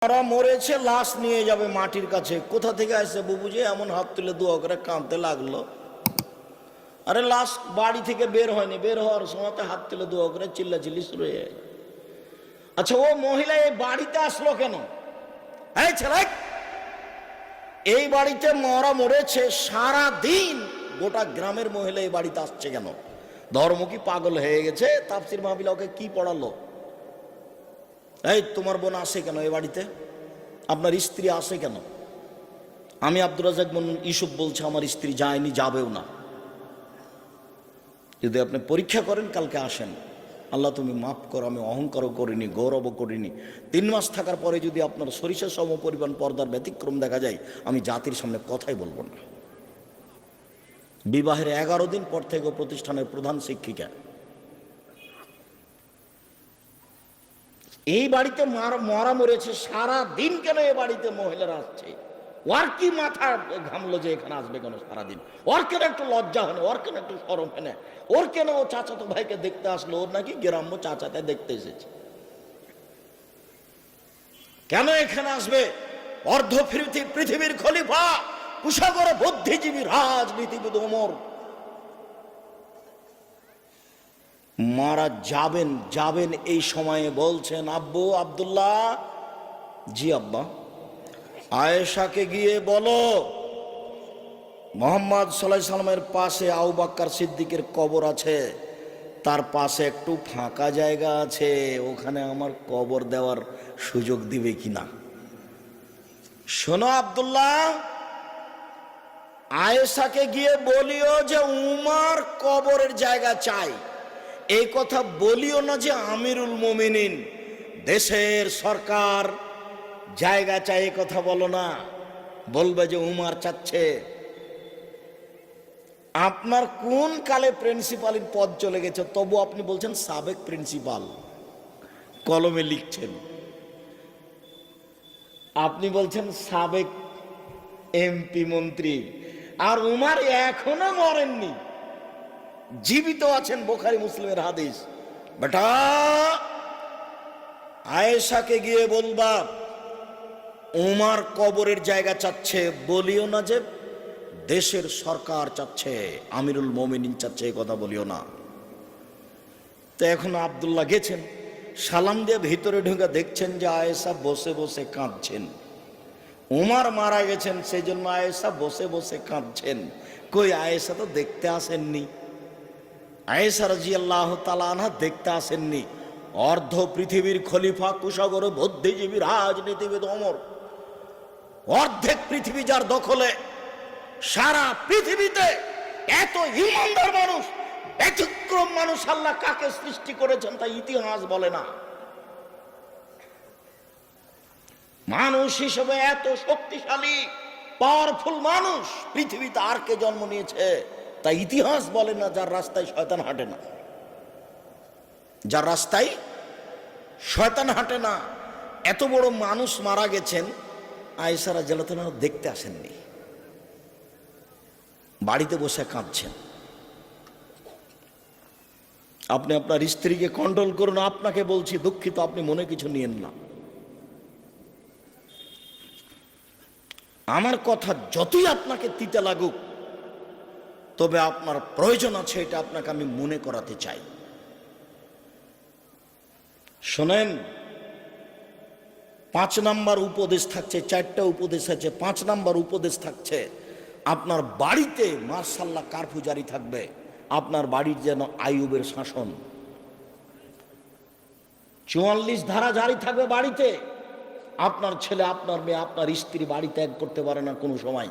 ওরা মরেছে, লাশ নিয়ে যাবে মাটির কাছে। কোথা থেকে আসছে বুবুজি? এমন হাত তুলে দোয়া করে কাঁদতে লাগলো। আরে লাশ বাড়ি থেকে বের হয়নি, বের হওয়ার সময় হাত তুলে দোয়া করে চিল্লাচিল্লি শুরু হয়ে যায়। আচ্ছা, ও মহিলা এই বাড়িতে আসলো কেন? এই ছেলে, এই বাড়িতে মরা মরেছে, সারা দিন গোটা গ্রামের মহিলা এই বাড়িতে আসছে কেন? ধর্ম কি পাগল হয়ে গেছে? তাফসীর মাহফিলে ওকে কি পড়ালো? এই তোমার বোন আসে কেন এই বাড়িতে? আপনার স্ত্রী আসে কেন? আমি আব্দুর রাজ্জাক ইউসুফ বলছি, আমার স্ত্রী যায়নি, যাবেও না। যদি আপনি পরীক্ষা করেন, কালকে আসেন। আল্লাহ তুমি মাফ করো, আমি অহংকারও করিনি, গৌরবও করিনি। 3 মাস থাকার পরে যদি আপনার সরিষা সম পরিমাণ পর্দার ব্যতিক্রম দেখা যায়, আমি জাতির সামনে কথাই বলবো না। বিবাহের 11 দিন পর থেকে প্রতিষ্ঠানের প্রধান শিক্ষিকা। এই বাড়িতে মরা মরেছে, সারা দিন কেন এ বাড়িতে মহিলারা আসছে? ওর কি মাথা ঘামলো যে এখানে আসবে কেন সারাদিন? ওর কেন একটু লজ্জা হয় না? ওর কেন একটু শরম হয় না? ওর কেন ও চাচাতো ভাইকে দেখতে আসলো? ওর নাকি গ্রাম্য চাচাতে দেখতে এসেছে, কেন এখানে আসবে? অর্ধ পৃথিবীর খলিফা, কুশাগর বুদ্ধিজীবী, রাজনীতিবিদ ওমর মারা যাবেন এই সময়ে বলছেন, আব্বু আব্দুল্লাহ। জি আব্বা। আয়েশাকে গিয়ে বলো মোহাম্মদ সাল্লাল্লাহু আলাইহি সাল্লামের পাশে আবু বকর সিদ্দিকের কবর আছে, তার পাশে একটু ফাঁকা জায়গা আছে, ওখানে আমার কবর দেওয়ার সুযোগ দিবে কিনা। শোনো আব্দুল্লাহ, আয়েশাকে গিয়ে বলিও যে উমর কবরের জায়গা চাই। এই কথা বলিও না যে আমিরুল মুমিনিন, দেশের সরকার জায়গা চাই, এই কথা বলো না। বলবে যে উমর চাচ্ছে। আপনার কোন কালে প্রিন্সিপালের পদ চলে গেছে, তবু আপনি বলছেন সাবেক প্রিন্সিপাল, কলমে লিখছেন। আপনি বলছেন সাবেক এমপি মন্ত্রী, আর উমর এখনো মরেননি, জীবিত আছেন। বুখারী মুসলিমের হাদিস। বেটা, আয়েশাকে গিয়ে বলবা উমর কবরের জায়গা চাচ্ছে, বলিও না যে দেশের সরকার চাচ্ছে, আমিরুল মুমিনিন চাচ্ছে, এই কথা বলিও না। তো এখন আব্দুল্লাহ গেছেন, সালাম দিয়ে ভিতরে ঢুকে দেখছেন যে আয়েশা বসে বসে কাঁদছেন। উমর মারা গেছেন, সেই জন্য আয়েশা বসে বসে কাঁদছেন। কই, আয়েশা তো দেখতে আসেননি। আয়েশা রাদিয়াল্লাহু তাআলা আনহা দেখতে আসেননি। অর্ধ পৃথিবীর খলিফা, কুশাগর বুদ্ধিজীবী, রাজনীতিবিদ ওমর, অর্ধেক পৃথিবী যার দখলে, সারা পৃথিবীতে এত ইমানদার মানুষ, ব্যতিক্রম মানুষ আল্লাহ কাকে সৃষ্টি করেছেন তা ইতিহাস বলে না। মানুষ হিসেবে এত শক্তিশালী পাওয়ারফুল মানুষ পৃথিবীতে আর কে জন্ম নিয়েছে তা ইতিহাস বলে না। যার রাস্তায় শয়তান হাঁটে না, যার রাস্তায় শয়তান হাঁটে না, এত বড় মানুষ মারা গেছেন, আয়েশা রাদিয়াল্লাহু তাআলা দেখতে আসেননি, বাড়িতে বসে কাঁদছেন। আপনি আপনার স্ত্রীকে কন্ট্রোল করুন। আপনাকে বলছি, দুঃখিত, আপনি মনে কিছু নিয়েন না। আমার কথা যতই আপনাকে তিতা লাগুক, তবে আপনার প্রয়োজন আছে, এটা আপনাকে আমি মনে করাতে চাই। শোনেন, 5 নাম্বার উপদেশ থাকছে, 4টা উপদেশ আছে। 5 নাম্বার উপদেশ থাকছে, আপনার বাড়িতে মাশাআল্লাহ কারফিউ জারি থাকবে। আপনার বাড়ির যেন আইয়ুবের শাসন, 44 ধারা জারি থাকবে বাড়িতে। আপনার ছেলে, আপনার মেয়ে, আপনার স্ত্রী বাড়ি ত্যাগ করতে পারে না কোনো সময়।